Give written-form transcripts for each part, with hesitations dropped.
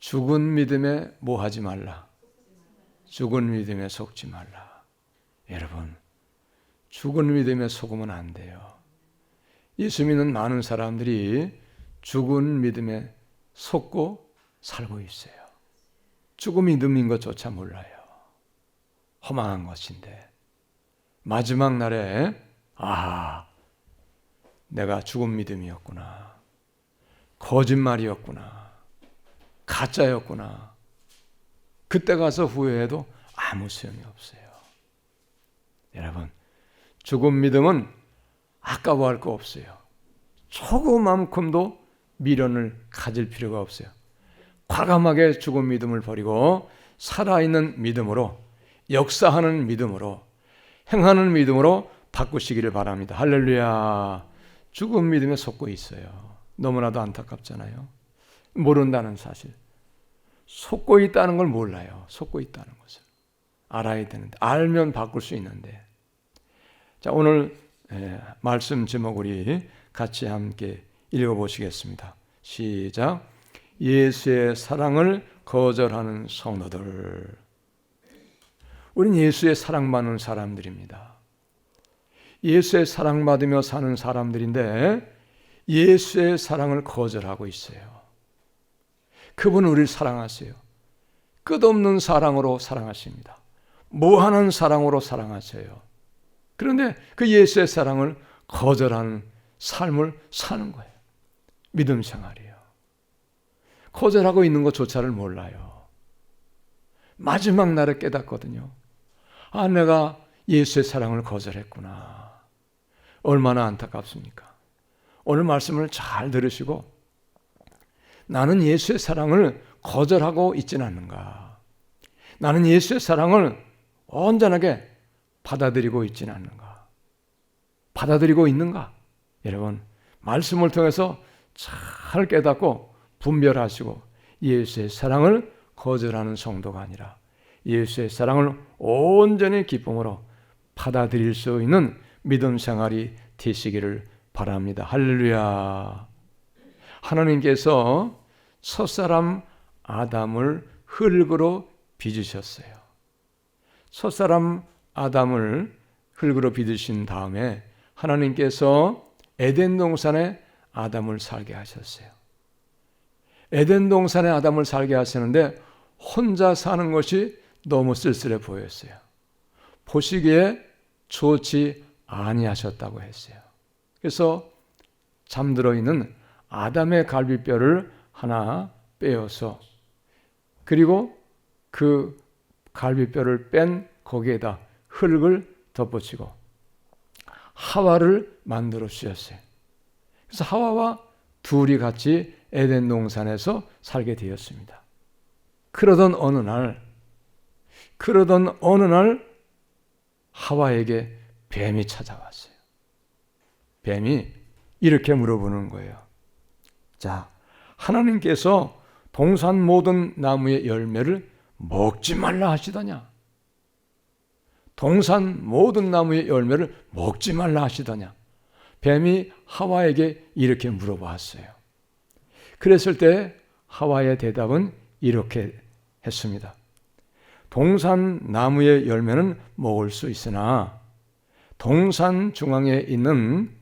죽은 믿음에 뭐 하지 말라. 죽은 믿음에 속지 말라. 여러분, 죽은 믿음에 속으면 안 돼요. 예수 믿는 많은 사람들이 죽은 믿음에 속고 살고 있어요. 죽은 믿음인 것조차 몰라요. 허망한 것인데 마지막 날에 내가 죽은 믿음이었구나. 거짓말이었구나. 가짜였구나. 그때 가서 후회해도 아무 소용이 없어요. 여러분, 죽은 믿음은 아까워할 거 없어요. 조금만큼도 미련을 가질 필요가 없어요. 과감하게 죽은 믿음을 버리고 살아있는 믿음으로, 역사하는 믿음으로, 행하는 믿음으로 바꾸시기를 바랍니다. 할렐루야. 죽은 믿음에 속고 있어요. 너무나도 안타깝잖아요. 모른다는 사실. 속고 있다는 걸 몰라요. 속고 있다는 것을 알아야 되는데, 알면 바꿀 수 있는데. 자, 오늘 말씀 제목 우리 같이 함께 읽어보시겠습니다. 시작. 예수의 사랑을 거절하는 성도들. 우린 예수의 사랑받는 사람들입니다. 예수의 사랑받으며 사는 사람들인데 예수의 사랑을 거절하고 있어요. 그분은 우리를 사랑하세요. 끝없는 사랑으로 사랑하십니다. 무한한 사랑으로 사랑하세요. 그런데 그 예수의 사랑을 거절하는 삶을 사는 거예요. 믿음 생활이에요. 거절하고 있는 것조차를 몰라요. 마지막 날에 깨닫거든요. 내가 예수의 사랑을 거절했구나. 얼마나 안타깝습니까? 오늘 말씀을 잘 들으시고 나는 예수의 사랑을 거절하고 있지는 않는가? 나는 예수의 사랑을 온전하게 받아들이고 있지는 않는가? 받아들이고 있는가? 여러분, 말씀을 통해서 잘 깨닫고 분별하시고 예수의 사랑을 거절하는 성도가 아니라 예수의 사랑을 온전히 기쁨으로 받아들일 수 있는 믿음 생활이 되시기를 바랍니다. 할렐루야. 하나님께서 첫사람 아담을 흙으로 빚으셨어요. 첫사람 아담을 흙으로 빚으신 다음에 하나님께서 에덴 동산에 아담을 살게 하셨어요. 에덴 동산에 아담을 살게 하시는데 혼자 사는 것이 너무 쓸쓸해 보였어요. 보시기에 좋지 아니하셨다고 했어요. 그래서 잠들어 있는 아담의 갈비뼈를 하나 빼어서 그리고 그 갈비뼈를 뺀 거기에다 흙을 덧붙이고 하와를 만들어 주셨어요. 그래서 하와와 둘이 같이 에덴 동산에서 살게 되었습니다. 그러던 어느 날 하와에게 뱀이 찾아왔어요. 뱀이 이렇게 물어보는 거예요. 자, 하나님께서 동산 모든 나무의 열매를 먹지 말라 하시더냐? 동산 모든 나무의 열매를 먹지 말라 하시더냐? 뱀이 하와에게 이렇게 물어봤어요. 그랬을 때 하와의 대답은 이렇게 했습니다. 동산 나무의 열매는 먹을 수 있으나 동산 중앙에 있는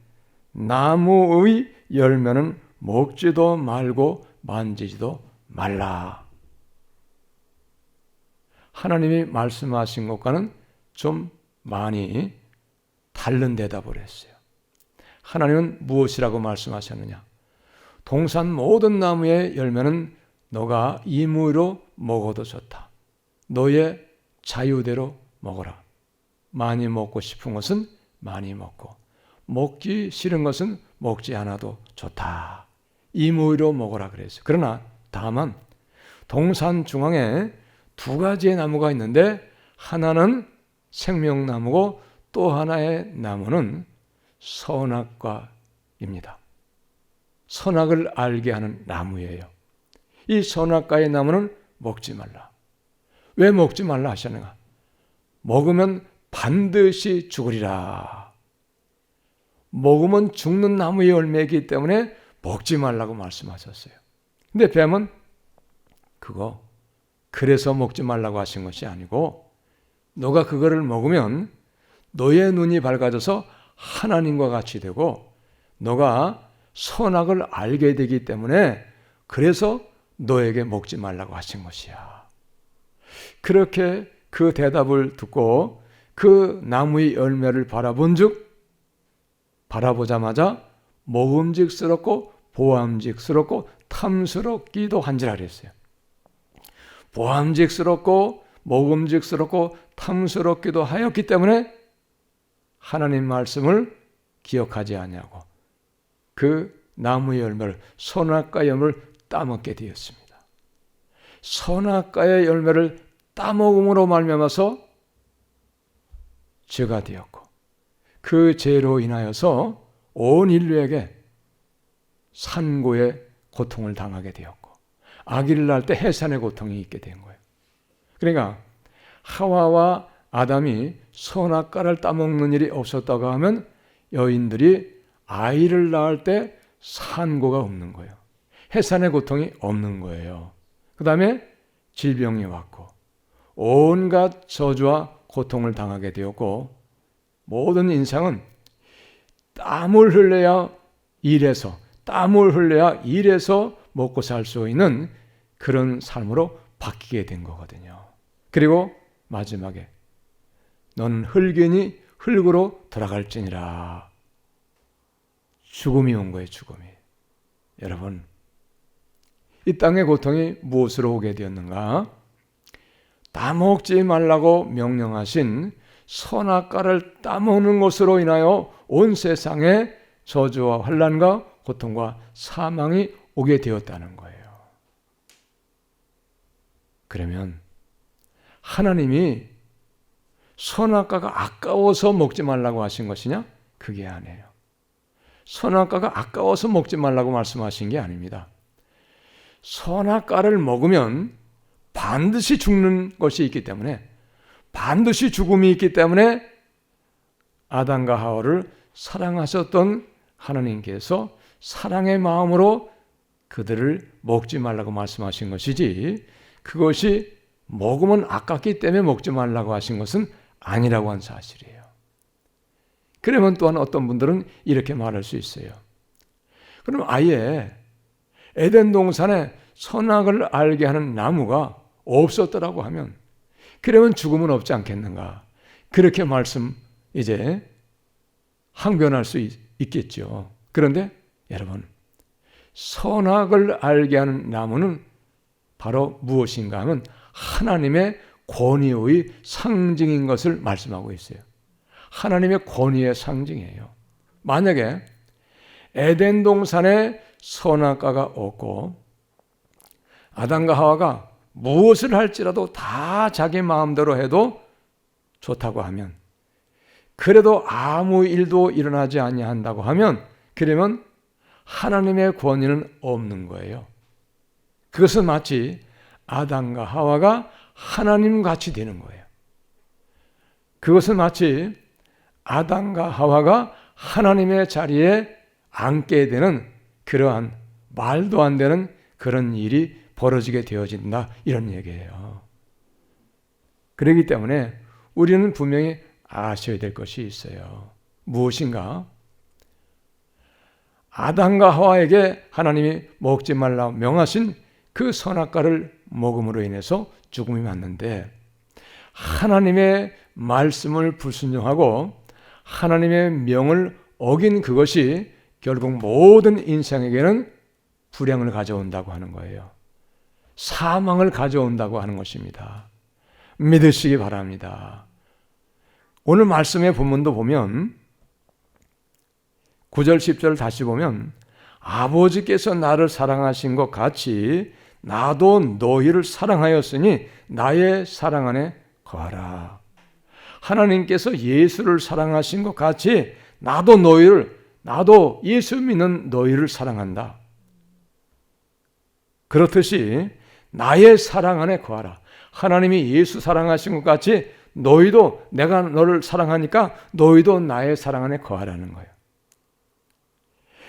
나무의 열매는 먹지도 말고 만지지도 말라. 하나님이 말씀하신 것과는 좀 많이 다른 대답을 했어요. 하나님은 무엇이라고 말씀하셨느냐? 동산 모든 나무의 열매는 너가 임의로 먹어도 좋다. 너의 자유대로 먹어라. 많이 먹고 싶은 것은 많이 먹고 먹기 싫은 것은 먹지 않아도 좋다. 임의로 먹어라 그랬어요. 그러나 다만 동산 중앙에 두 가지의 나무가 있는데 하나는 생명나무고 또 하나의 나무는 선악과입니다. 선악을 알게 하는 나무예요. 이 선악과의 나무는 먹지 말라. 왜 먹지 말라 하셨는가? 먹으면 반드시 죽으리라. 먹으면 죽는 나무의 열매이기 때문에 먹지 말라고 말씀하셨어요. 근데 뱀은 그거 그래서 먹지 말라고 하신 것이 아니고 너가 그거를 먹으면 너의 눈이 밝아져서 하나님과 같이 되고 너가 선악을 알게 되기 때문에 그래서 너에게 먹지 말라고 하신 것이야. 그렇게 그 대답을 듣고 그 나무의 열매를 바라보자마자 먹음직스럽고 보암직스럽고 탐스럽기도 한지라 그랬어요. 보암직스럽고 먹음직스럽고 탐스럽기도 하였기 때문에 하나님 말씀을 기억하지 아니하고 그 나무의 열매를 선악과의 열매를 따먹게 되었습니다. 선악과의 열매를 따먹음으로 말미암아서 죄가 되었고 그 죄로 인하여서 온 인류에게 산고의 고통을 당하게 되었고 아기를 낳을 때 해산의 고통이 있게 된 거예요. 그러니까 하와와 아담이 선악과를 따먹는 일이 없었다고 하면 여인들이 아이를 낳을 때 산고가 없는 거예요. 해산의 고통이 없는 거예요. 그 다음에 질병이 왔고 온갖 저주와 고통을 당하게 되었고 모든 인생은 땀을 흘려야 일해서 먹고 살 수 있는 그런 삶으로 바뀌게 된 거거든요. 그리고 마지막에 너는 흙이니 흙으로 돌아갈지니라. 죽음이 온 거예요. 죽음이. 여러분, 이 땅의 고통이 무엇으로 오게 되었는가? 따먹지 말라고 명령하신 선악과를 따먹는 것으로 인하여 온 세상에 저주와 환난과 고통과 사망이 오게 되었다는 거예요. 그러면 하나님이 선악과가 아까워서 먹지 말라고 하신 것이냐? 그게 아니에요. 선악과가 아까워서 먹지 말라고 말씀하신 게 아닙니다. 선악과를 먹으면 반드시 죽는 것이 있기 때문에 반드시 죽음이 있기 때문에 아담과 하와를 사랑하셨던 하나님께서 사랑의 마음으로 그들을 먹지 말라고 말씀하신 것이지 그것이 먹으면 아깝기 때문에 먹지 말라고 하신 것은 아니라고 한 사실이에요. 그러면 또한 어떤 분들은 이렇게 말할 수 있어요. 그럼 아예 에덴 동산에 선악을 알게 하는 나무가 없었더라고 하면 그러면 죽음은 없지 않겠는가? 그렇게 이제 항변할 수 있겠죠. 그런데 여러분, 선악을 알게 하는 나무는 바로 무엇인가 하면 하나님의 권위의 상징인 것을 말씀하고 있어요. 하나님의 권위의 상징이에요. 만약에 에덴 동산에 선악과가 없고 아담과 하와가 무엇을 할지라도 다 자기 마음대로 해도 좋다고 하면 그래도 아무 일도 일어나지 아니한다고 하면 그러면 하나님의 권위는 없는 거예요. 그것은 마치 아담과 하와가 하나님같이 되는 거예요. 그것은 마치 아담과 하와가 하나님의 자리에 앉게 되는 그러한 말도 안 되는 그런 일이 벌어지게 되어진다 이런 얘기예요. 그렇기 때문에 우리는 분명히 아셔야 될 것이 있어요. 무엇인가? 아담과 하와에게 하나님이 먹지 말라고 명하신 그 선악과를 먹음으로 인해서 죽음이 왔는데 하나님의 말씀을 불순종하고 하나님의 명을 어긴 그것이 결국 모든 인생에게는 불행을 가져온다고 하는 거예요. 사망을 가져온다고 하는 것입니다. 믿으시기 바랍니다. 오늘 말씀의 본문도 보면 9절 10절을 다시 보면 아버지께서 나를 사랑하신 것 같이 나도 너희를 사랑하였으니 나의 사랑 안에 거하라. 하나님께서 예수를 사랑하신 것 같이 나도 예수 믿는 너희를 사랑한다. 그렇듯이 나의 사랑 안에 거하라. 하나님이 예수 사랑하신 것 같이 너희도 내가 너를 사랑하니까 너희도 나의 사랑 안에 거하라는 거예요.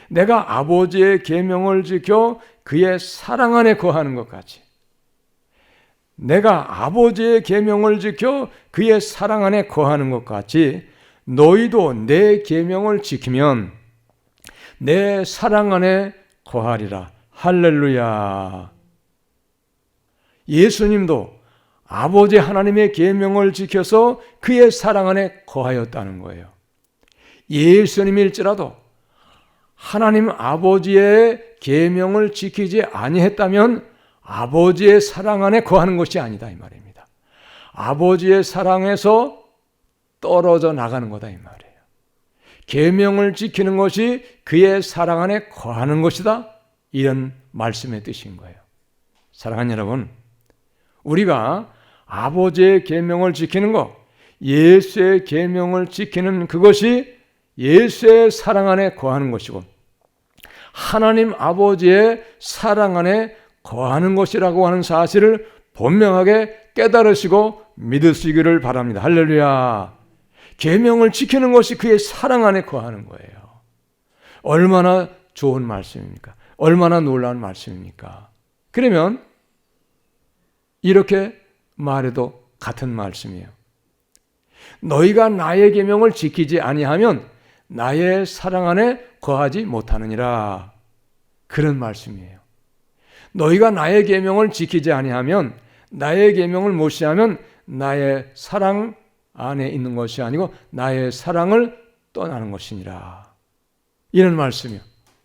내가 아버지의 계명을 지켜 그의 사랑 안에 거하는 것 같이 내가 아버지의 계명을 지켜 그의 사랑 안에 거하는 것 같이 너희도 내 계명을 지키면 내 사랑 안에 거하리라. 할렐루야. 예수님도 아버지 하나님의 계명을 지켜서 그의 사랑 안에 거하였다는 거예요. 예수님일지라도 하나님 아버지의 계명을 지키지 아니했다면 아버지의 사랑 안에 거하는 것이 아니다 이 말입니다. 아버지의 사랑에서 떨어져 나가는 거다 이 말이에요. 계명을 지키는 것이 그의 사랑 안에 거하는 것이다, 이런 말씀의 뜻인 거예요. 사랑하는 여러분, 우리가 아버지의 계명을 지키는 것, 예수의 계명을 지키는 그것이 예수의 사랑 안에 거하는 것이고 하나님 아버지의 사랑 안에 거하는 것이라고 하는 사실을 분명하게 깨달으시고 믿으시기를 바랍니다. 할렐루야. 계명을 지키는 것이 그의 사랑 안에 거하는 거예요. 얼마나 좋은 말씀입니까? 얼마나 놀라운 말씀입니까? 그러면 이렇게 말해도 같은 말씀이에요. 너희가 나의 계명을 지키지 아니하면 나의 사랑 안에 거하지 못하느니라. 그런 말씀이에요. 너희가 나의 계명을 지키지 아니하면, 나의 계명을 무시하면 나의 사랑 안에 있는 것이 아니고 나의 사랑을 떠나는 것이니라. 이런 말씀이요.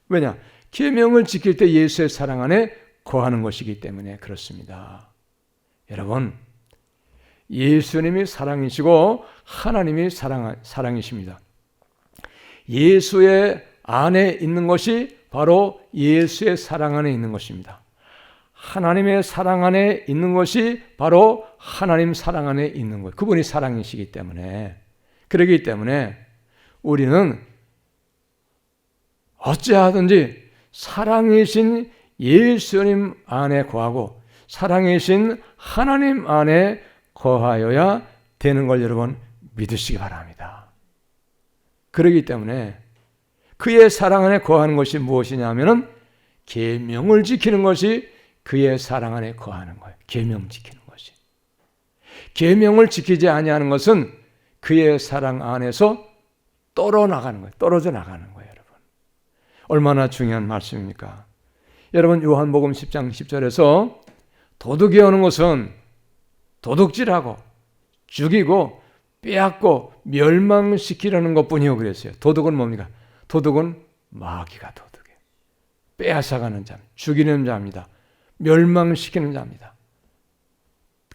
왜냐? 계명을 지킬 때 예수의 사랑 안에 거하는 것이기 때문에 그렇습니다. 여러분, 예수님이 사랑이시고 하나님이 사랑이십니다. 예수의 안에 있는 것이 바로 예수의 사랑 안에 있는 것입니다. 하나님의 사랑 안에 있는 것이 바로 하나님 사랑 안에 있는 거예요. 그분이 사랑이시기 때문에. 그러기 때문에 우리는 어찌하든지 사랑이신 예수님 안에 거하고 사랑이신 하나님 안에 거하여야 되는 걸 여러분 믿으시기 바랍니다. 그러기 때문에 그의 사랑 안에 거하는 것이 무엇이냐 하면은 계명을 지키는 것이 그의 사랑 안에 거하는 거예요. 계명 지키는 것이. 계명을 지키지 아니하는 것은 그의 사랑 안에서 떨어져 나가는 거예요, 여러분. 얼마나 중요한 말씀입니까? 여러분, 요한복음 10장 10절에서 도둑이 오는 것은 도둑질하고 죽이고 빼앗고 멸망시키려는 것뿐이요 그랬어요. 도둑은 뭡니까? 도둑은 마귀가 도둑이에요. 빼앗아가는 자입니다. 죽이는 자입니다. 멸망시키는 자입니다.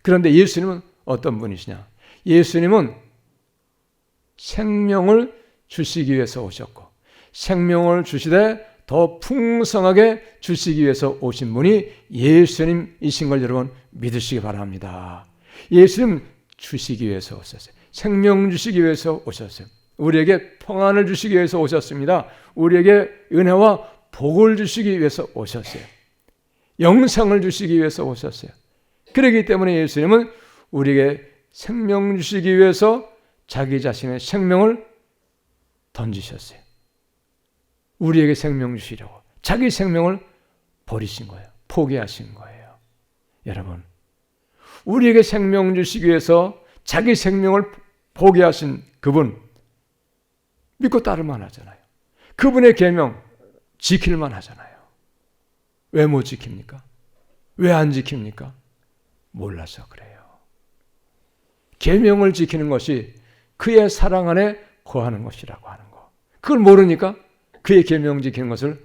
그런데 예수님은 어떤 분이시냐? 예수님은 생명을 주시기 위해서 오셨고 생명을 주시되 더 풍성하게 주시기 위해서 오신 분이 예수님이신 걸 여러분 믿으시기 바랍니다. 예수님 주시기 위해서 오셨어요. 생명 주시기 위해서 오셨어요. 우리에게 평안을 주시기 위해서 오셨습니다. 우리에게 은혜와 복을 주시기 위해서 오셨어요. 영생을 주시기 위해서 오셨어요. 그렇기 때문에 예수님은 우리에게 생명 주시기 위해서 자기 자신의 생명을 던지셨어요. 우리에게 생명 주시려고 자기 생명을 버리신 거예요. 포기하신 거예요. 여러분, 우리에게 생명 주시기 위해서 자기 생명을 포기하신 그분 믿고 따를만 하잖아요. 그분의 계명 지킬만 하잖아요. 왜 못 지킵니까? 왜 안 지킵니까? 몰라서 그래요. 계명을 지키는 것이 그의 사랑 안에 거하는 것이라고 하는 거. 그걸 모르니까 그의 계명 지키는 것을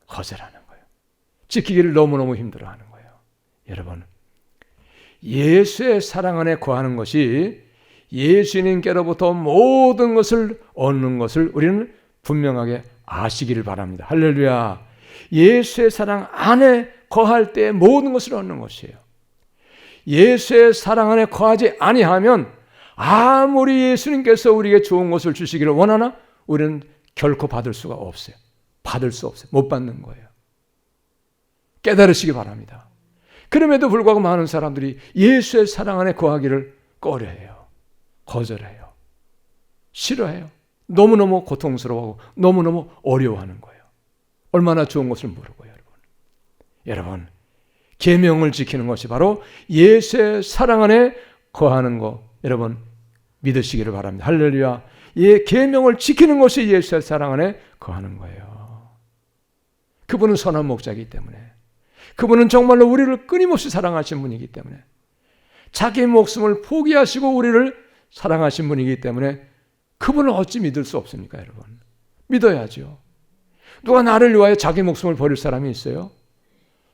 거절하는 거예요. 지키기를 너무너무 힘들어하는 거예요. 여러분, 예수의 사랑 안에 거하는 것이 예수님께로부터 모든 것을 얻는 것을 우리는 분명하게 아시기를 바랍니다. 할렐루야. 예수의 사랑 안에 거할 때 모든 것을 얻는 것이에요. 예수의 사랑 안에 거하지 아니하면 아무리 예수님께서 우리에게 좋은 것을 주시기를 원하나 우리는 결코 받을 수가 없어요. 받을 수 없어요. 못 받는 거예요. 깨달으시기 바랍니다. 그럼에도 불구하고 많은 사람들이 예수의 사랑 안에 거하기를 꺼려해요. 거절해요. 싫어해요. 너무너무 고통스러워하고 너무너무 어려워하는 거예요. 얼마나 좋은 것을 모르고 여러분. 계명을 지키는 것이 바로 예수의 사랑 안에 거하는 것, 여러분 믿으시기를 바랍니다. 할렐루야. 예, 계명을 지키는 것이 예수의 사랑 안에 거하는 거예요. 그분은 선한 목자이기 때문에, 그분은 정말로 우리를 끊임없이 사랑하신 분이기 때문에, 자기 목숨을 포기하시고 우리를 사랑하신 분이기 때문에 그분을 어찌 믿을 수 없습니까, 여러분? 믿어야죠. 누가 나를 위하여 자기 목숨을 버릴 사람이 있어요?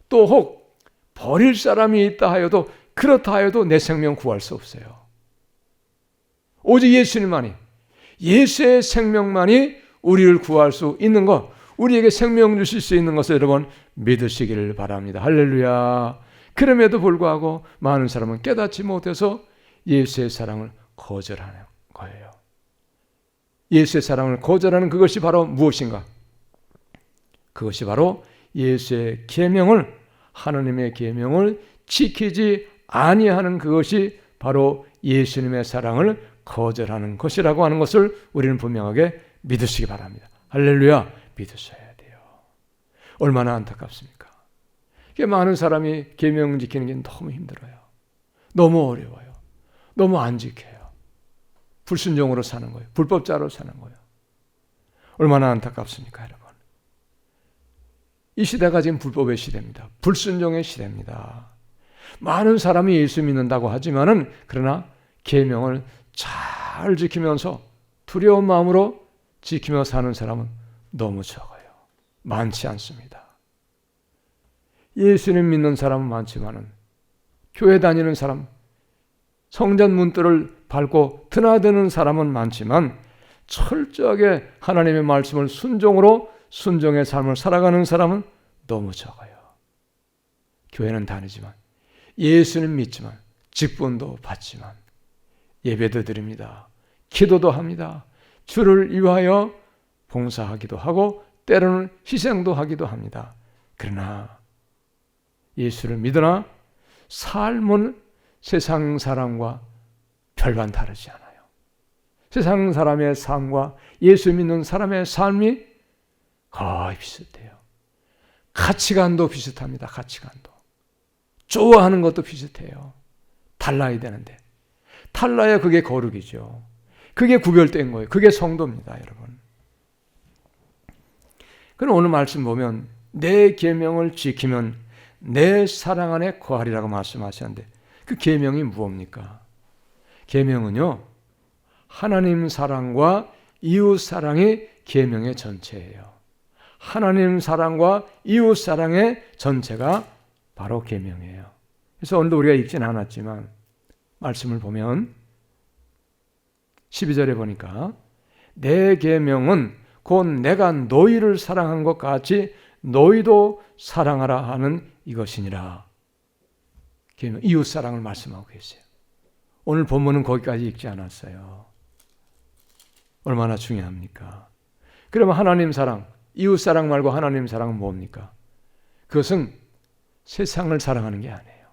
또 혹 버릴 사람이 있다 하여도, 그렇다 하여도 내 생명 구할 수 없어요. 오직 예수님만이, 예수의 생명만이 우리를 구할 수 있는 것, 우리에게 생명 주실 수 있는 것을 여러분 믿으시기를 바랍니다. 할렐루야. 그럼에도 불구하고 많은 사람은 깨닫지 못해서 예수의 사랑을 거절하는 거예요. 예수의 사랑을 거절하는 그것이 바로 무엇인가? 그것이 바로 예수의 계명을, 하나님의 계명을 지키지 아니하는 그것이 바로 예수님의 사랑을 거절하는 것이라고 하는 것을 우리는 분명하게 믿으시기 바랍니다. 할렐루야. 믿으셔야 돼요. 얼마나 안타깝습니까? 많은 사람이 계명 지키는 게 너무 힘들어요. 너무 어려워요. 너무 안 지켜요. 불순종으로 사는 거예요. 불법자로 사는 거예요. 얼마나 안타깝습니까, 여러분? 이 시대가 지금 불법의 시대입니다. 불순종의 시대입니다. 많은 사람이 예수 믿는다고 하지만은, 그러나 계명을 잘 지키면서 두려운 마음으로 지키며 사는 사람은 너무 적어요. 많지 않습니다. 예수님 믿는 사람은 많지만은, 교회 다니는 사람, 성전 문들을 밟고 드나드는 사람은 많지만, 철저하게 하나님의 말씀을 순종의 삶을 살아가는 사람은 너무 적어요. 교회는 다니지만, 예수는 믿지만, 직분도 받지만, 예배도 드립니다. 기도도 합니다. 주를 위하여 봉사하기도 하고 때로는 희생도 하기도 합니다. 그러나 예수를 믿으나 삶은 세상 사람과 별반 다르지 않아요. 세상 사람의 삶과 예수 믿는 사람의 삶이 거의 비슷해요. 가치관도 비슷합니다. 가치관도. 좋아하는 것도 비슷해요. 달라야 되는데. 달라야 그게 거룩이죠. 그게 구별된 거예요. 그게 성도입니다, 여러분. 그럼 오늘 말씀 보면 내 계명을 지키면 내 사랑 안에 거하리라고 말씀하셨는데, 그 계명이 무엇입니까? 계명은요, 하나님 사랑과 이웃 사랑이 계명의 전체예요. 하나님 사랑과 이웃 사랑의 전체가 바로 계명이에요. 그래서 오늘도 우리가 읽지는 않았지만 말씀을 보면 12절에 보니까 내 계명은 곧 내가 너희를 사랑한 것 같이 너희도 사랑하라 하는 이것이니라. 계명, 이웃 사랑을 말씀하고 계세요. 오늘 본문은 거기까지 읽지 않았어요. 얼마나 중요합니까? 그러면 하나님 사랑, 이웃 사랑 말고 하나님 사랑은 뭡니까? 그것은 세상을 사랑하는 게 아니에요.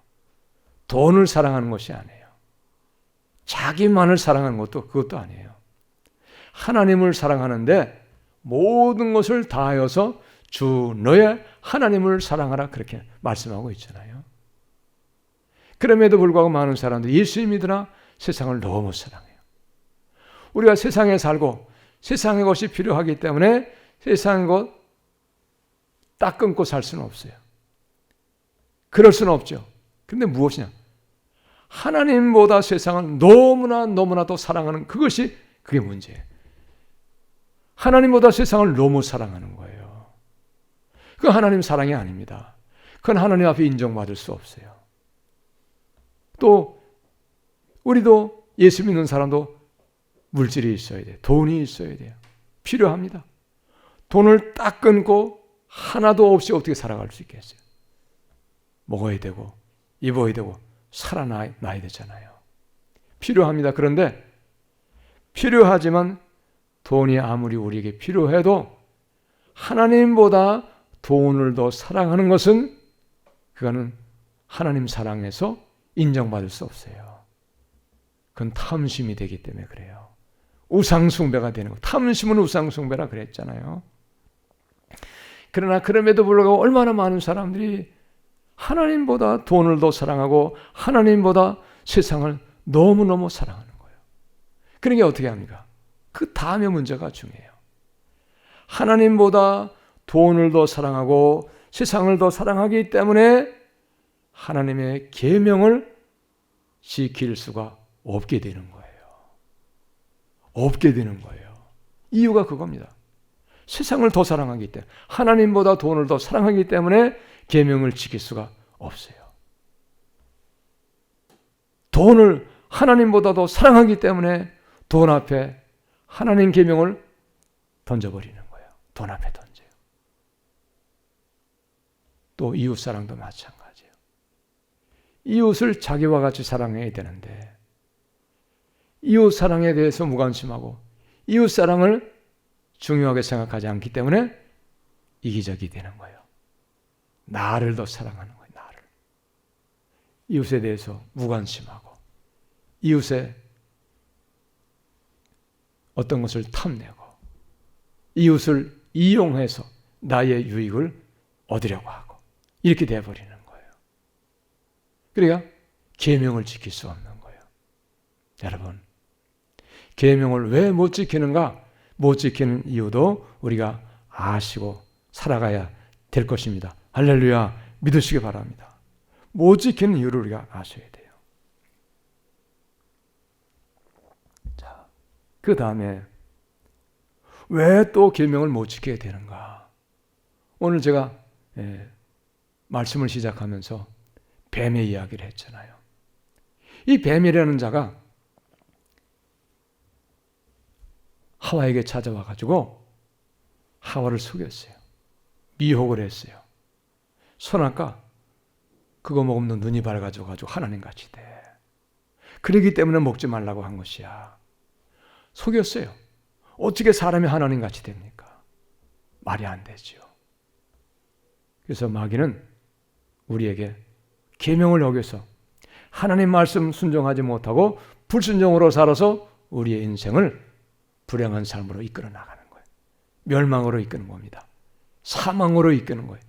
돈을 사랑하는 것이 아니에요. 자기만을 사랑하는 것도 그것도 아니에요. 하나님을 사랑하는데 모든 것을 다하여서 주 너의 하나님을 사랑하라, 그렇게 말씀하고 있잖아요. 그럼에도 불구하고 많은 사람들이 예수 믿으나 세상을 너무 사랑해요. 우리가 세상에 살고 세상의 것이 필요하기 때문에 세상의 것 딱 끊고 살 수는 없어요. 그럴 수는 없죠. 근데 무엇이냐? 하나님보다 세상을 너무나도 사랑하는 그게 문제예요. 하나님보다 세상을 너무 사랑하는 거예요. 그건 하나님 사랑이 아닙니다. 그건 하나님 앞에 인정받을 수 없어요. 또 우리도 예수 믿는 사람도 물질이 있어야 돼요. 돈이 있어야 돼요. 필요합니다. 돈을 딱 끊고 하나도 없이 어떻게 살아갈 수 있겠어요? 먹어야 되고 입어야 되고 살아나야 되잖아요. 필요합니다. 그런데 필요하지만 돈이 아무리 우리에게 필요해도 하나님보다 돈을 더 사랑하는 것은 그거는 하나님 사랑에서 인정받을 수 없어요. 그건 탐심이 되기 때문에 그래요. 우상숭배가 되는 거. 탐심은 우상숭배라 그랬잖아요. 그러나 그럼에도 불구하고 얼마나 많은 사람들이 하나님보다 돈을 더 사랑하고 하나님보다 세상을 너무너무 사랑하는 거예요. 그러니까 어떻게 합니까? 그 다음의 문제가 중요해요. 하나님보다 돈을 더 사랑하고 세상을 더 사랑하기 때문에 하나님의 계명을 지킬 수가 없게 되는 거예요. 없게 되는 거예요. 이유가 그겁니다. 세상을 더 사랑하기 때문에, 하나님보다 돈을 더 사랑하기 때문에 계명을 지킬 수가 없어요. 돈을 하나님보다 더 사랑하기 때문에 돈 앞에 하나님 계명을 던져버리는 거예요. 돈 앞에 던져요. 또 이웃사랑도 마찬가지예요. 이웃을 자기와 같이 사랑해야 되는데 이웃사랑에 대해서 무관심하고 이웃사랑을 중요하게 생각하지 않기 때문에 이기적이 되는 거예요. 나를 더 사랑하는 거예요. 나를. 이웃에 대해서 무관심하고 이웃의 어떤 것을 탐내고 이웃을 이용해서 나의 유익을 얻으려고 하고 이렇게 되어버리는 거예요. 그러니까 계명을 지킬 수 없는 거예요. 여러분, 계명을 왜 못 지키는가? 못 지키는 이유도 우리가 아시고 살아가야 될 것입니다. 할렐루야, 믿으시기 바랍니다. 못 지키는 이유를 우리가 아셔야 돼요. 자, 그 다음에 왜 또 계명을 못 지켜야 되는가? 오늘 제가 말씀을 시작하면서 뱀의 이야기를 했잖아요. 이 뱀이라는 자가 하와에게 찾아와 가지고 하와를 속였어요. 미혹을 했어요. 선악과 그거 먹으면 너 눈이 밝아져 가지고 하나님같이 돼. 그러기 때문에 먹지 말라고 한 것이야. 속였어요. 어떻게 사람이 하나님같이 됩니까? 말이 안 되죠. 그래서 마귀는 우리에게 계명을 어겨서 하나님 말씀 순종하지 못하고 불순종으로 살아서 우리의 인생을 불행한 삶으로 이끌어 나가는 거예요. 멸망으로 이끄는 겁니다. 사망으로 이끄는 거예요.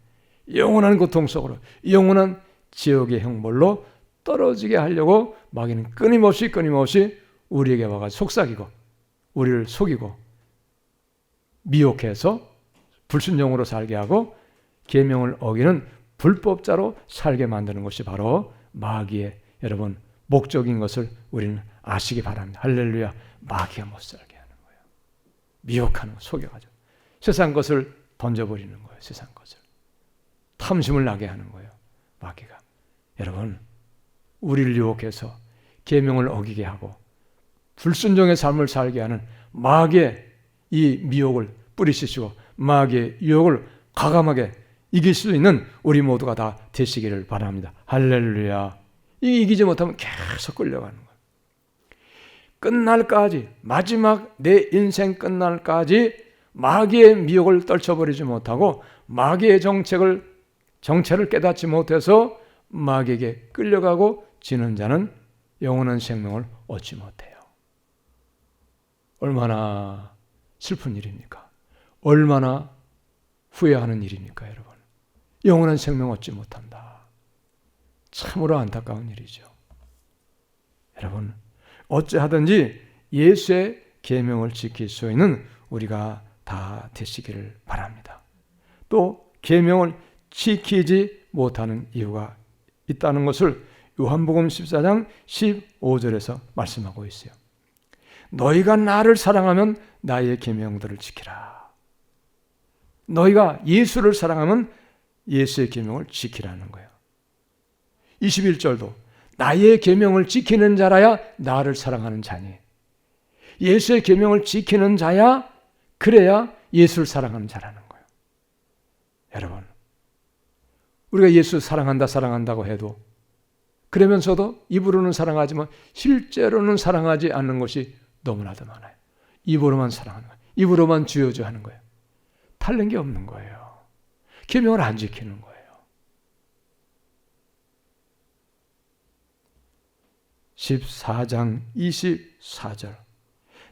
영원한 고통 속으로, 영원한 지옥의 형벌로 떨어지게 하려고 마귀는 끊임없이 우리에게 와가지고 속삭이고 우리를 속이고 미혹해서 불순종으로 살게 하고 계명을 어기는 불법자로 살게 만드는 것이 바로 마귀의 여러분 목적인 것을 우리는 아시기 바랍니다. 할렐루야. 마귀가 못 살게 하는 거예요. 미혹하는 거, 속여가지고 세상 것을 던져버리는 거예요. 세상 것을 탐심을 나게 하는 거예요. 마귀가. 여러분, 우리를 유혹해서 계명을 어기게 하고 불순종의 삶을 살게 하는 마귀의 이 미혹을 뿌리치시고 마귀의 유혹을 과감하게 이길 수 있는 우리 모두가 다 되시기를 바랍니다. 할렐루야. 이기지 못하면 계속 끌려가는 거예요. 끝날까지, 마지막 내 인생 끝날까지 마귀의 미혹을 떨쳐버리지 못하고 마귀의 정체를 깨닫지 못해서 마귀에게 끌려가고 지는 자는 영원한 생명을 얻지 못해요. 얼마나 슬픈 일입니까? 얼마나 후회하는 일입니까, 여러분? 영원한 생명 얻지 못한다. 참으로 안타까운 일이죠. 여러분, 어찌하든지 예수의 계명을 지킬 수 있는 우리가 다 되시기를 바랍니다. 또 계명을 지키지 못하는 이유가 있다는 것을 요한복음 14장 15절에서 말씀하고 있어요. 너희가 나를 사랑하면 나의 계명들을 지키라. 너희가 예수를 사랑하면 예수의 계명을 지키라는 거예요. 21절도 나의 계명을 지키는 자라야 나를 사랑하는 자니. 예수의 계명을 지키는 자야 그래야 예수를 사랑하는 자라는 거예요. 여러분, 우리가 예수 사랑한다고 해도 그러면서도 입으로는 사랑하지만 실제로는 사랑하지 않는 것이 너무나도 많아요. 입으로만 사랑하는 거예요. 입으로만 주여주 하는 거예요. 탈른 게 없는 거예요. 계명을 안 지키는 거예요. 14장 24절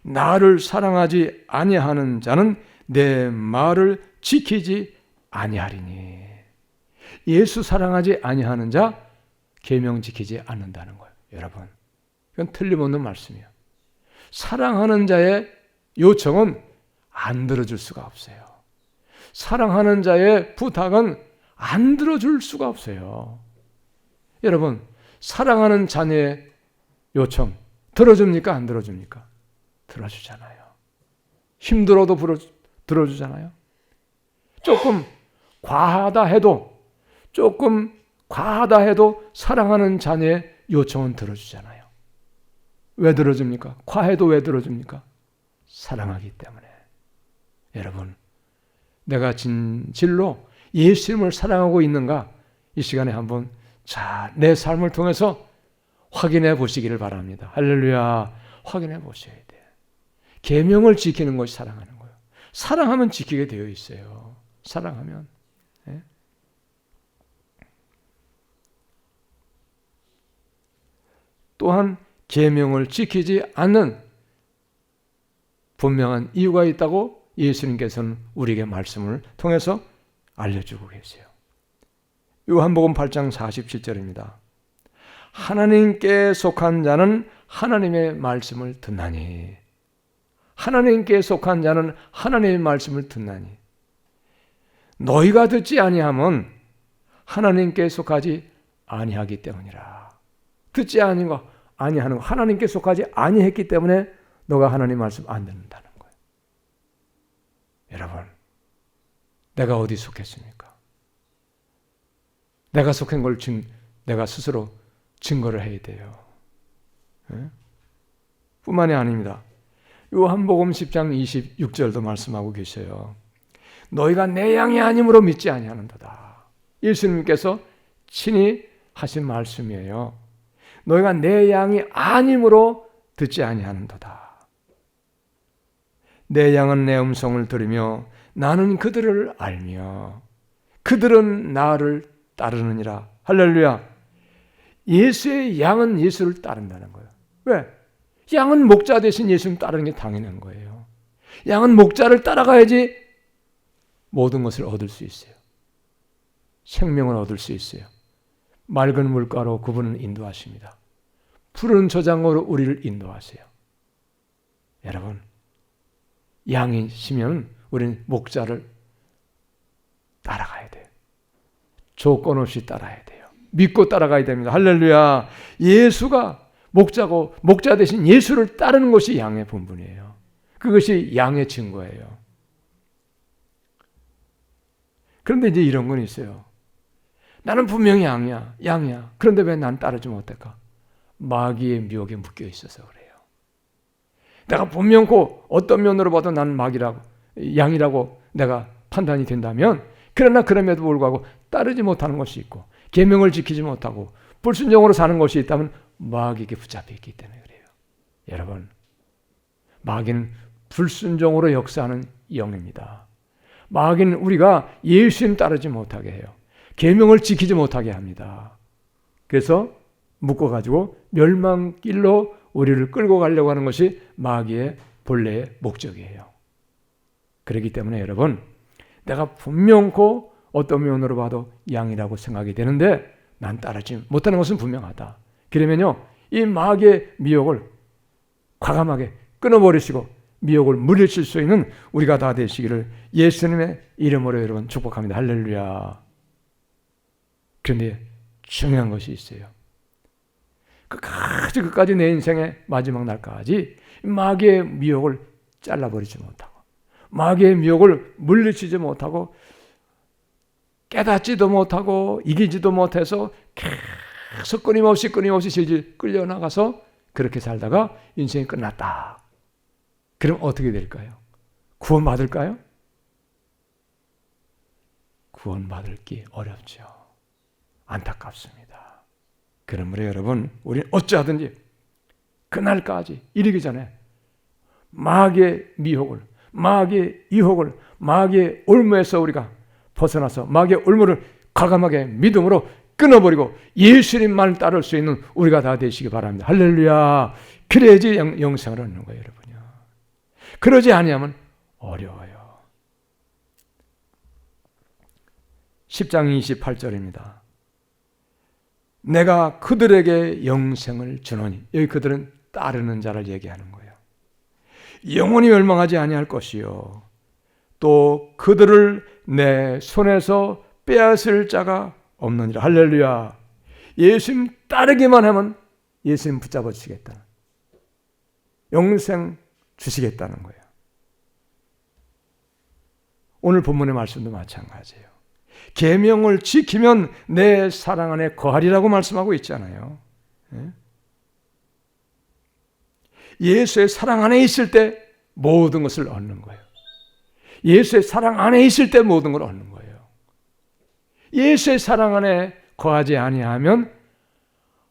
나를 사랑하지 아니하는 자는 내 말을 지키지 아니하리니. 예수 사랑하지 아니하는 자 계명 지키지 않는다는 거예요. 여러분, 이건 틀림없는 말씀이에요. 사랑하는 자의 요청은 안 들어줄 수가 없어요. 사랑하는 자의 부탁은 안 들어줄 수가 없어요. 여러분, 사랑하는 자녀의 요청 들어줍니까? 안 들어줍니까? 들어주잖아요. 힘들어도 들어주잖아요. 조금 과하다 해도 사랑하는 자녀의 요청은 들어주잖아요. 왜 들어줍니까? 과해도 왜 들어줍니까? 사랑하기 때문에. 여러분, 내가 진실로 예수님을 사랑하고 있는가? 이 시간에 한번 내 삶을 통해서 확인해 보시기를 바랍니다. 할렐루야. 확인해 보셔야 돼요. 계명을 지키는 것이 사랑하는 거예요. 사랑하면 지키게 되어 있어요. 사랑하면. 네? 또한 계명을 지키지 않는 분명한 이유가 있다고 예수님께서는 우리에게 말씀을 통해서 알려주고 계세요. 요한복음 8장 47절입니다. 하나님께 속한 자는 하나님의 말씀을 듣나니. 하나님께 속한 자는 하나님의 말씀을 듣나니. 너희가 듣지 아니함은 하나님께 속하지 아니하기 때문이라. 듣지 아니하는 거 하나님께 속하지 아니했기 때문에 너가 하나님 말씀 안 듣는다는 거예요. 여러분, 내가 어디 속했습니까? 내가 속한 걸 내가 스스로 증거를 해야 돼요. 네? 뿐만이 아닙니다. 요한복음 10장 26절도 말씀하고 계셔요. 너희가 내 양이 아님으로 믿지 아니하는도다. 예수님께서 친히 하신 말씀이에요. 너희가 내 양이 아님으로 듣지 아니하는도다. 내 양은 내 음성을 들으며 나는 그들을 알며 그들은 나를 따르느니라. 할렐루야. 예수의 양은 예수를 따른다는 거예요. 왜? 양은 목자 대신 예수님 따르는 게 당연한 거예요. 양은 목자를 따라가야지 모든 것을 얻을 수 있어요. 생명을 얻을 수 있어요. 맑은 물가로 그분은 인도하십니다. 푸른 저장으로 우리를 인도하세요. 여러분, 양이시면 우리는 목자를 따라가야 돼요. 조건 없이 따라야 돼요. 믿고 따라가야 됩니다. 할렐루야. 예수가 목자고 목자 대신 예수를 따르는 것이 양의 본분이에요. 그것이 양의 증거예요. 그런데 이제 이런 건 있어요. 나는 분명히 양이야. 그런데 왜 난 따르지 못할까? 마귀의 미혹에 묶여 있어서 그래요. 내가 분명코 어떤 면으로 봐도 나는 양이라고 내가 판단이 된다면, 그러나 그럼에도 불구하고 따르지 못하는 것이 있고 계명을 지키지 못하고 불순종으로 사는 것이 있다면 마귀에게 붙잡혀 있기 때문에 그래요. 여러분, 마귀는 불순종으로 역사하는 영입니다. 마귀는 우리가 예수님 따르지 못하게 해요. 계명을 지키지 못하게 합니다. 그래서 묶어가지고 멸망길로 우리를 끌고 가려고 하는 것이 마귀의 본래의 목적이에요. 그렇기 때문에 여러분, 내가 분명코 어떤 면으로 봐도 양이라고 생각이 되는데 난 따르지 못하는 것은 분명하다. 그러면요, 이 마귀의 미혹을 과감하게 끊어버리시고 미혹을 물리칠 수 있는 우리가 다 되시기를 예수님의 이름으로 여러분 축복합니다. 할렐루야. 그런데 중요한 것이 있어요. 끝까지 내 인생의 마지막 날까지 마귀의 미혹을 잘라버리지 못하고 마귀의 미혹을 물리치지 못하고 깨닫지도 못하고 이기지도 못해서 계속 끊임없이 질질 끌려나가서 그렇게 살다가 인생이 끝났다. 그럼 어떻게 될까요? 구원받을까요? 구원받을기 어렵죠. 안타깝습니다. 그러므로 여러분, 우리는 어찌하든지 그날까지 이르기 전에 마귀의 미혹을, 마귀의 유혹을, 마귀의 올무에서 우리가 벗어나서 마귀의 올무를 과감하게 믿음으로 끊어버리고 예수님만 따를 수 있는 우리가 다 되시기 바랍니다. 할렐루야. 그래야지 영생을 얻는 거예요, 여러분요. 그러지 아니하면 어려워요. 10장 28절입니다. 내가 그들에게 영생을 주노니, 여기 그들은 따르는 자를 얘기하는 거예요. 영원히 멸망하지 아니할 것이요 또 그들을 내 손에서 빼앗을 자가 없느니라. 할렐루야. 예수님 따르기만 하면 예수님 붙잡아 주시겠다. 영생 주시겠다는 거예요. 오늘 본문의 말씀도 마찬가지예요. 계명을 지키면 내 사랑 안에 거하리라고 말씀하고 있잖아요. 예수의 사랑 안에 있을 때 모든 것을 얻는 거예요. 예수의 사랑 안에 있을 때 모든 걸 얻는 거예요. 예수의 사랑 안에 거하지 아니하면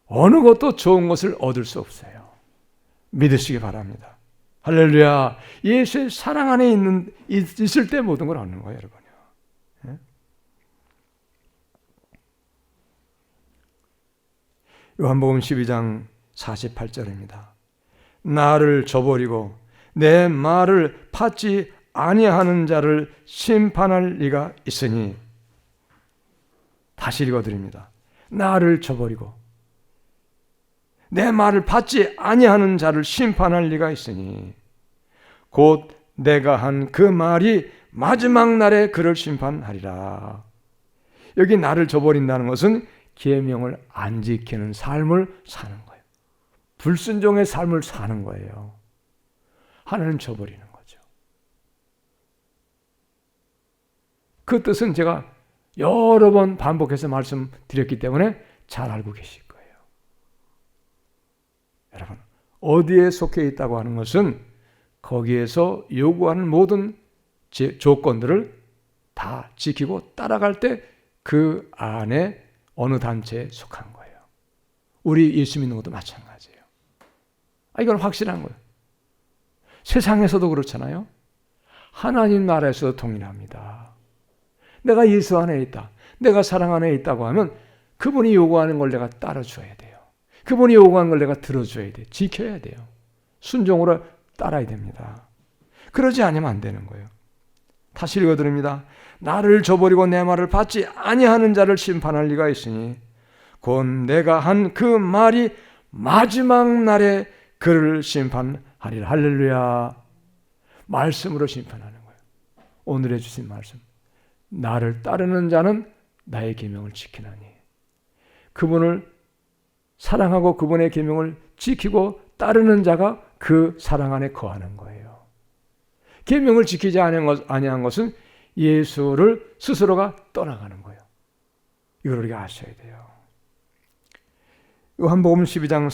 어느 것도 좋은 것을 얻을 수 없어요. 믿으시기 바랍니다. 할렐루야. 예수의 사랑 안에 있을 때 모든 걸 얻는 거예요, 여러분요. 요한복음 12장 48절입니다. 나를 저버리고 내 말을 받지 아니하는 자를 심판할 리가 있으니, 다시 읽어드립니다. 나를 저버리고 내 말을 받지 아니하는 자를 심판할 리가 있으니 곧 내가 한 그 말이 마지막 날에 그를 심판하리라. 여기 나를 저버린다는 것은 계명을 안 지키는 삶을 사는 거예요. 불순종의 삶을 사는 거예요. 하나님 저버리는 거죠. 그 뜻은 제가 여러 번 반복해서 말씀드렸기 때문에 잘 알고 계실 거예요. 여러분, 어디에 속해 있다고 하는 것은 거기에서 요구하는 모든 조건들을 다 지키고 따라갈 때 그 안에 어느 단체에 속한 거예요. 우리 예수 믿는 것도 마찬가지예요. 이건 확실한 거예요. 세상에서도 그렇잖아요. 하나님 나라에서도 동일합니다. 내가 예수 안에 있다, 내가 사랑 안에 있다고 하면 그분이 요구하는 걸 내가 따라줘야 돼요. 그분이 요구하는 걸 내가 들어줘야 돼요. 지켜야 돼요. 순종으로 따라야 됩니다. 그러지 않으면 안 되는 거예요. 다시 읽어드립니다. 나를 저버리고 내 말을 받지 아니하는 자를 심판할 리가 있으니 곧 내가 한 그 말이 마지막 날에 그를 심판하리라. 할렐루야. 말씀으로 심판하는 거예요. 오늘 해주신 말씀. 나를 따르는 자는 나의 계명을 지키나니, 그분을 사랑하고 그분의 계명을 지키고 따르는 자가 그 사랑 안에 거하는 거예요. 계명을 지키지 아니한 것은 예수를 스스로가 떠나가는 거예요. 이걸 우리가 아셔야 돼요. 요한복음 12장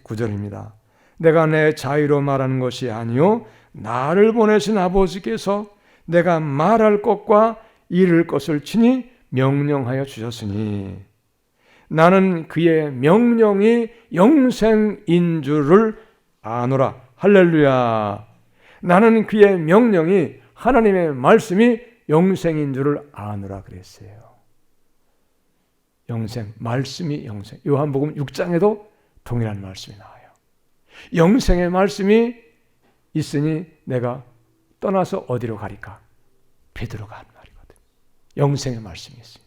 49절입니다. 내가 내 자유로 말하는 것이 아니요 나를 보내신 아버지께서 내가 말할 것과 이룰 것을 친히 명령하여 주셨으니 나는 그의 명령이 영생인 줄을 아노라. 할렐루야. 나는 그의 명령이, 하나님의 말씀이 영생인 줄을 아노라 그랬어요. 영생, 말씀이 영생. 요한복음 6장에도 동일한 말씀이 나와요. 영생의 말씀이 있으니 내가 떠나서 어디로 가리까? 베드로가 한 말이거든. 영생의 말씀이 있어요.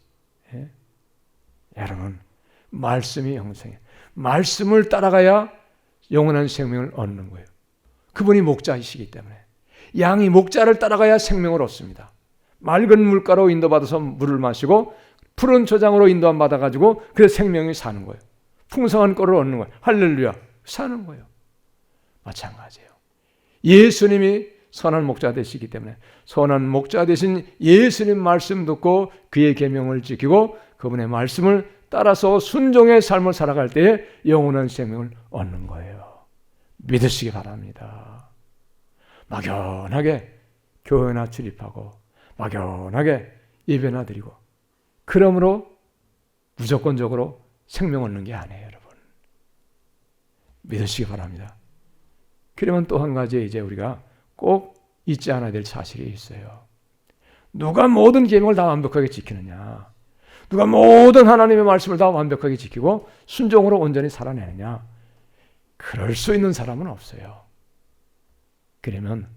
예? 여러분, 말씀이 영생이에요. 말씀을 따라가야 영원한 생명을 얻는 거예요. 그분이 목자이시기 때문에. 양이 목자를 따라가야 생명을 얻습니다. 맑은 물가로 인도받아서 물을 마시고 푸른 초장으로 인도함 받아가지고 그래서 생명이 사는 거예요. 풍성한 꼴을 얻는 거예요. 할렐루야. 사는 거예요. 마찬가지예요. 예수님이 선한 목자 되시기 때문에 선한 목자 되신 예수님 말씀 듣고 그의 계명을 지키고 그분의 말씀을 따라서 순종의 삶을 살아갈 때에 영원한 생명을 얻는 거예요. 믿으시기 바랍니다. 막연하게 교회나 출입하고 막연하게 예배나 드리고 그러므로 무조건적으로 생명 얻는 게 아니에요, 여러분. 믿으시기 바랍니다. 그러면 또 한 가지 이제 우리가 꼭 잊지 않아야 될 사실이 있어요. 누가 모든 계명을 다 완벽하게 지키느냐? 누가 모든 하나님의 말씀을 다 완벽하게 지키고 순종으로 온전히 살아내느냐? 그럴 수 있는 사람은 없어요. 그러면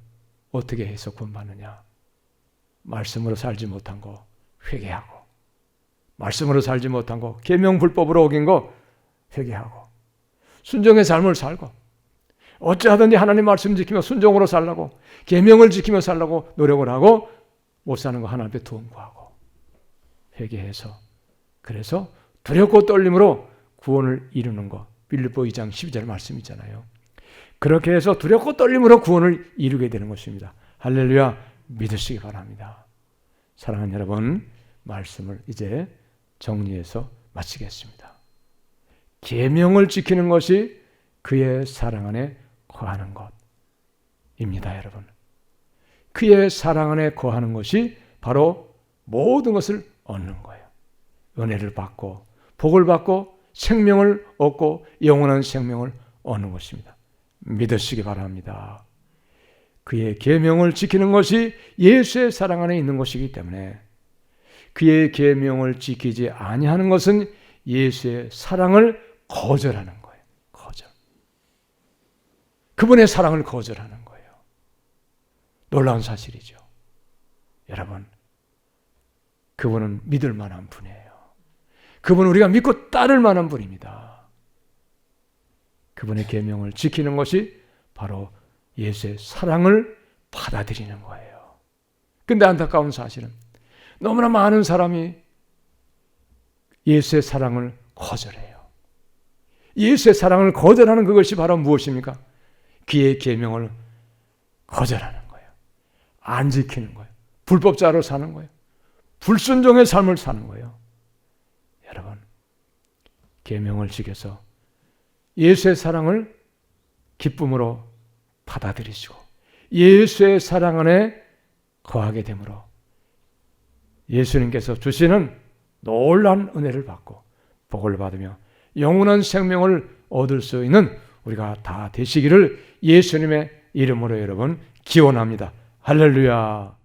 어떻게 해서 구원받느냐? 말씀으로 살지 못한 거 회개하고 말씀으로 살지 못한 거, 계명 불법으로 어긴 거 회개하고 순종의 삶을 살고 어찌하든지 하나님 말씀 지키며 순종으로 살라고 계명을 지키며 살라고 노력을 하고 못 사는 거 하나님 앞에 통구하고 회개해서 그래서 두렵고 떨림으로 구원을 이루는 거 빌립보 2장 12절 말씀 있잖아요. 그렇게 해서 두렵고 떨림으로 구원을 이루게 되는 것입니다. 할렐루야 믿으시기 바랍니다. 사랑하는 여러분 말씀을 이제 정리해서 마치겠습니다. 계명을 지키는 것이 그의 사랑 안에 거하는 것입니다. 여러분 그의 사랑 안에 거하는 것이 바로 모든 것을 얻는 거예요. 은혜를 받고 복을 받고 생명을 얻고 영원한 생명을 얻는 것입니다. 믿으시기 바랍니다. 그의 계명을 지키는 것이 예수의 사랑 안에 있는 것이기 때문에 그의 계명을 지키지 아니하는 것은 예수의 사랑을 거절하는 거예요. 거절. 그분의 사랑을 거절하는 거예요. 놀라운 사실이죠. 여러분, 그분은 믿을 만한 분이에요. 그분은 우리가 믿고 따를 만한 분입니다. 그분의 계명을 지키는 것이 바로 예수의 사랑을 받아들이는 거예요. 근데 안타까운 사실은 너무나 많은 사람이 예수의 사랑을 거절해요. 예수의 사랑을 거절하는 그것이 바로 무엇입니까? 그의 계명을 거절하는 거예요. 안 지키는 거예요. 불법자로 사는 거예요. 불순종의 삶을 사는 거예요. 여러분, 계명을 지켜서 예수의 사랑을 기쁨으로 받아들이시고 예수의 사랑 안에 거하게 되므로 예수님께서 주시는 놀라운 은혜를 받고 복을 받으며 영원한 생명을 얻을 수 있는 우리가 다 되시기를 예수님의 이름으로 여러분 기원합니다. 할렐루야.